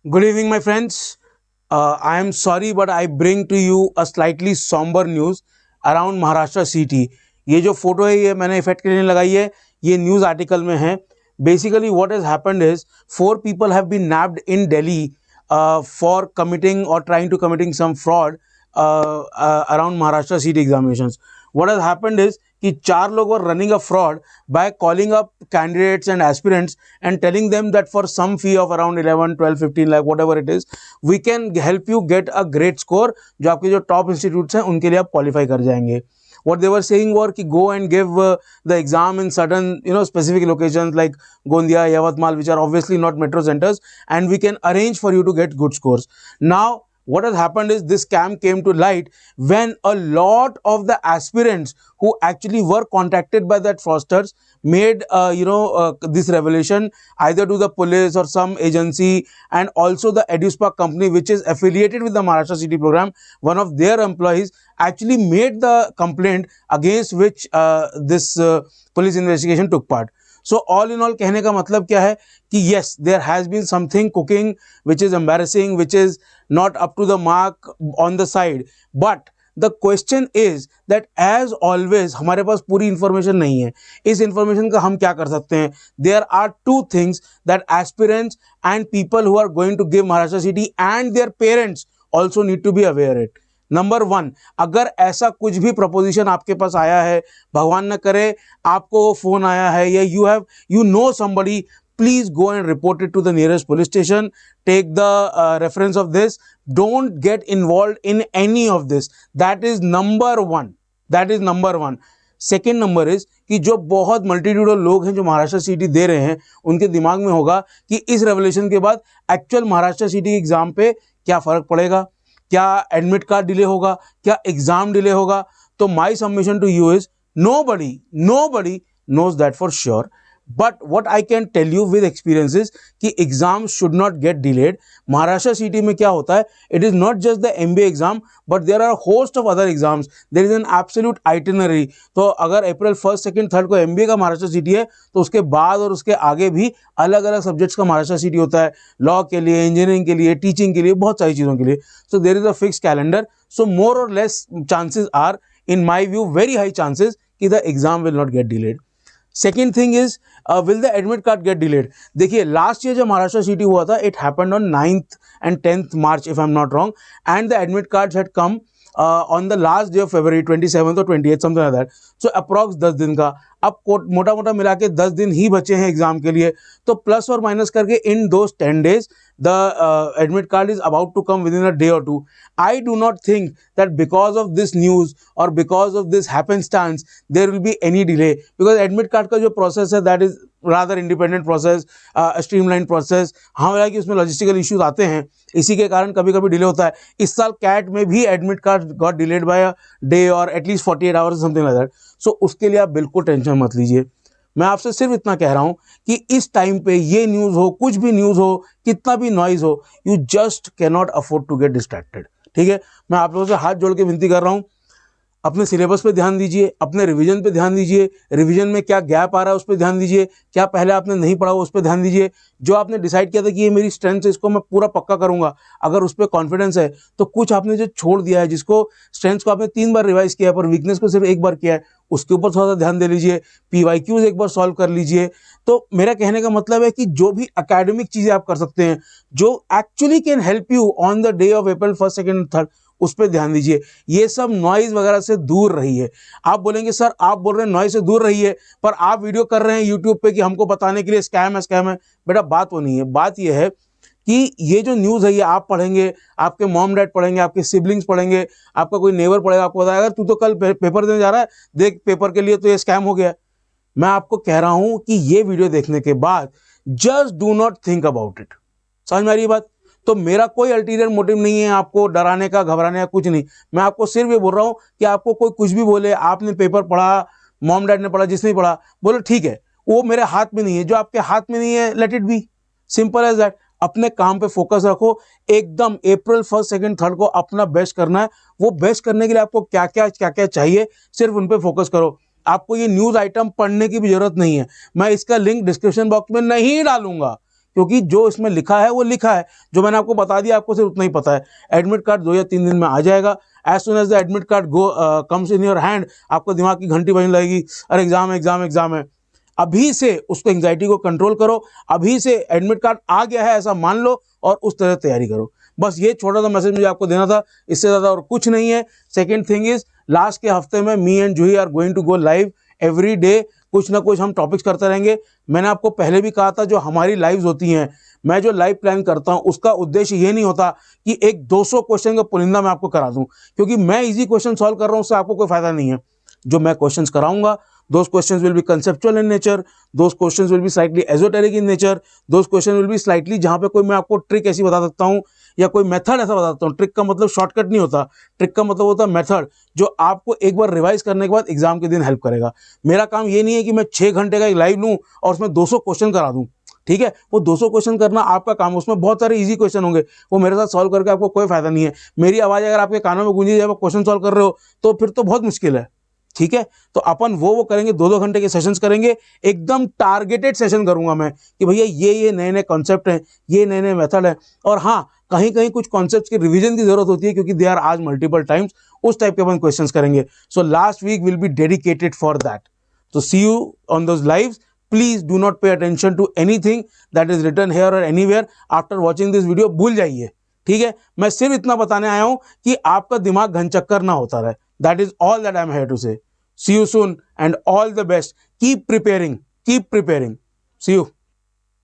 Good evening, my friends. I am sorry, but I bring to you a slightly somber news around Maharashtra city. ये जो photo है ये मैंने effect के लिए लगाई है, ये न्यूज़ आर्टिकल में है. Basically, what has happened is 4 people have been nabbed in Delhi for committing or trying to committing some fraud around Maharashtra city examinations. What has happened is कि 4 लोग were running a fraud by calling up candidates and aspirants and telling them that for some fee of around 11, 12, 15 lakh, whatever it is, we can help you get a great score. जो आपके जो top institutes हैं उनके लिए आप qualify कर जाएंगे. What they were saying were कि go and give the exam in certain specific locations like Gondia, Yavatmal, which are obviously not metro centers, and we can arrange for you to get good scores. Now what has happened is this scam came to light when a lot of the aspirants who actually were contacted by that fraudsters made this revelation either to the police or some agency, and also the EduSpark company which is affiliated with the Maharashtra City program. One of their employees actually made the complaint against which this police investigation took part. So all in all, कहने का मतलब क्या है कि yes, there has been something cooking which is embarrassing, which is not up to the mark on the side. But the question is that as always हमारे पास पूरी information नहीं है. इस इंफॉर्मेशन का हम क्या कर सकते हैं? There are two things that aspirants and people who are going to give Maharashtra City and their parents also need to be aware it. Number 1, अगर ऐसा कुछ भी प्रपोजिशन आपके पास आया है, भगवान न करे आपको फोन आया है, या you know somebody, please go and report it to the nearest police station. Take the reference of this. Don't get involved in any of this. That is number 1. That is number 1. Second number is कि जो बहुत multitude लोग हैं जो महाराष्ट्र सीटी दे रहे हैं, उनके दिमाग में होगा कि इस रेवोल्यूशन के बाद एक्चुअल महाराष्ट्र सीटी एग्जाम पे क्या फर्क पड़ेगा, क्या एडमिट कार्ड डिले होगा, क्या एग्जाम डिले होगा. तो my submission to you is nobody knows that for sure. But what I can tell you with experience is कि exams should not get delayed. Maharashtra city में क्या होता है, it is not just the MBA exam, but there are a host of other exams. There is an absolute itinerary. तो अगर अप्रैल 1, 2, 3 को MBA का Maharashtra city है, तो उसके बाद और उसके आगे भी अलग अलग सब्जेक्ट्स का महाराष्ट्र सिटी होता है. लॉ के लिए, इंजीनियरिंग के लिए, टीचिंग के लिए, बहुत सारी चीज़ों के लिए. So there is a fix calendar. So more और less chances are, in my view, very high chances कि the exam will not get delayed. Second thing is will the admit card gate delayed. देखिए last year जब Maharashtra city हुआ था, it happened on 9th and 10th March if I'm not wrong, and the admit cards had come on the last day of February 27th or 28th, something like that. So approx 10 दिन का. अब मोटा मोटा मिला के 10 दिन ही बचे हैं एग्जाम के लिए. तो प्लस और माइनस करके in those 10 days the admit card is about to come within a day or two. I do not think that because of this news or because of this happenstance there will be any delay, because admit card का जो process है that is rather independent process, streamlined process. हालांकि उसमें logistical issues आते हैं, इसी के कारण कभी कभी डिले होता है. इस साल कैट में भी admit card got delayed by a day और at least 48 hours something like that. So उसके लिए आप बिल्कुल टेंशन मत लीजिए. मैं आपसे सिर्फ इतना कह रहा हूं कि इस टाइम पे ये न्यूज़ हो, कुछ भी न्यूज़ हो, कितना भी नॉइज हो, you just can not afford to get distracted. ठीक है, मैं आप लोगों से हाथ जोड़ के विनती कर रहा हूं, अपने सिलेबस पे ध्यान दीजिए, अपने रिवीजन पे ध्यान दीजिए. रिवीजन में क्या गैप आ रहा है उस पर ध्यान दीजिए, क्या पहले आपने नहीं पढ़ा उस पर ध्यान दीजिए. जो आपने डिसाइड किया था कि ये मेरी स्ट्रेंथ है, इसको मैं पूरा पक्का करूंगा, अगर उस पर कॉन्फिडेंस है, तो कुछ आपने जो छोड़ दिया है, जिसको स्ट्रेंथ को आपने 3 बार रिवाइज किया है पर वीकनेस को सिर्फ 1 बार किया है, उसके ऊपर थोड़ा सा ध्यान दे लीजिए. PYQs एक बार सॉल्व कर लीजिए. तो मेरा कहने का मतलब है कि जो भी अकेडमिक चीज़ें आप कर सकते हैं, जो actually can help you on the day of April 1, 2, 3, उस पर ध्यान दीजिए. ये सब नॉइज वगैरह से दूर रहिए. आप बोलेंगे सर आप बोल रहे हैं नॉइज से दूर रहिए, पर आप वीडियो कर रहे हैं यूट्यूब पे कि हमको बताने के लिए स्कैम है. बेटा बात वो नहीं है. बात ये है कि ये जो न्यूज़ है ये आप पढ़ेंगे, आपके मॉम डैड पढ़ेंगे, आपके सिबलिंग्स पढ़ेंगे, आपका कोई नेबर पढ़ेगा, आपको बताएगा तू तो कल पेपर देने जा रहा है, देख पेपर के लिए तो ये स्कैम हो गया. मैं आपको कह रहा हूं कि ये वीडियो देखने के बाद just do not think about it. समझ में आ रही बात? तो मेरा कोई अल्टीरियर मोटिव नहीं है आपको डराने का, घबराने का, कुछ नहीं. मैं आपको सिर्फ ये बोल रहा हूं कि आपको कोई कुछ भी बोले, आपने पेपर पढ़ा, मॉम डैड ने पढ़ा, जिसने पढ़ा, बोलो ठीक है, वो मेरे हाथ में नहीं है. जो आपके हाथ में नहीं है, let it be. Simple as that. अपने काम पे फोकस रखो. एकदम अप्रैल 1, 2, 3 को अपना बेस्ट करना है. वो बेस्ट करने के लिए आपको क्या क्या चाहिए, सिर्फ उन पे फोकस करो. आपको ये न्यूज आइटम पढ़ने की भी जरूरत नहीं है. मैं इसका लिंक डिस्क्रिप्शन बॉक्स में नहीं डालूंगा, क्योंकि जो इसमें लिखा है वो लिखा है, जो मैंने आपको बता दिया आपको सिर्फ उतना ही पता है। एडमिट कार्ड 2 या 3 दिन में आ जाएगा। As soon as the admit card comes in your hand, आपको दिमाग की घंटी बजने लगेगी, अरे एग्जाम एग्जाम एग्जाम है। अभी से उसको एंग्जाइटी को कंट्रोल करो, अभी से एडमिट कार्ड आ गया है ऐसा मान लो और उस तरह तैयारी करो। बस ये छोटा सा मैसेज मुझे आपको देना था, इससे ज़्यादा और कुछ नहीं है। सेकेंड थिंग इज, लास्ट के हफ्ते में me and Juhi are going to go live every day, कुछ ना कुछ हम टॉपिक्स करते रहेंगे। मैंने आपको पहले भी कहा था, जो हमारी लाइव्स होती हैं, मैं जो लाइव प्लान करता हूं उसका उद्देश्य ये नहीं होता कि एक 200 क्वेश्चन का पुलिंदा मैं आपको करा दूं, क्योंकि मैं इजी क्वेश्चन सॉल्व कर रहा हूं, उससे आपको कोई फायदा नहीं है। जो मैं क्वेश्चंस कराऊंगा, those questions will be conceptual in nature, those questions will be slightly esoteric in nature, those questions will be slightly, जहां पे कोई मैं आपको ट्रिक ऐसी बता सकता हूं या कोई मेथड ऐसा बता सकता हूं। ट्रिक का मतलब शॉर्टकट नहीं होता, ट्रिक का मतलब होता है मेथड, जो आपको एक बार रिवाइज करने के बाद एग्जाम के दिन हेल्प करेगा। मेरा काम ये नहीं है कि मैं 6 घंटे का एक लाइव लूं और उसमें 200 क्वेश्चन करा दूं, ठीक है। वो 200 क्वेश्चन करना आपका काम है, उसमें बहुत सारे इजी क्वेश्चन होंगे, वो मेरे साथ सॉल्व करके आपको कोई फायदा नहीं है। मेरी आवाज अगर आपके कानों में गूंजी जब आप क्वेश्चन सॉल्व कर रहे हो तो फिर तो बहुत मुश्किल है, ठीक है। तो अपन वो करेंगे, 2-2 घंटे के सेशंस करेंगे, एकदम टारगेटेड सेशन करूंगा मैं कि भैया ये नए नए कॉन्सेप्ट हैं, ये नए नए मेथड हैं। और हाँ, कहीं कहीं कुछ कॉन्सेप्ट्स की रिवीजन की जरूरत होती है क्योंकि दे आर आज मल्टीपल टाइम्स, उस टाइप के अपन क्वेश्चंस करेंगे। So last week will be dedicated for that. तो see you on those lives. Please do not pay attention to anything that is written here और anywhere after watching this video, भूल जाइए, ठीक है। मैं सिर्फ इतना बताने आया हूं कि आपका दिमाग घनचक्कर ना होता रहे। That is all that I am here to say. See you soon and all the best. Keep preparing. Keep preparing. See you.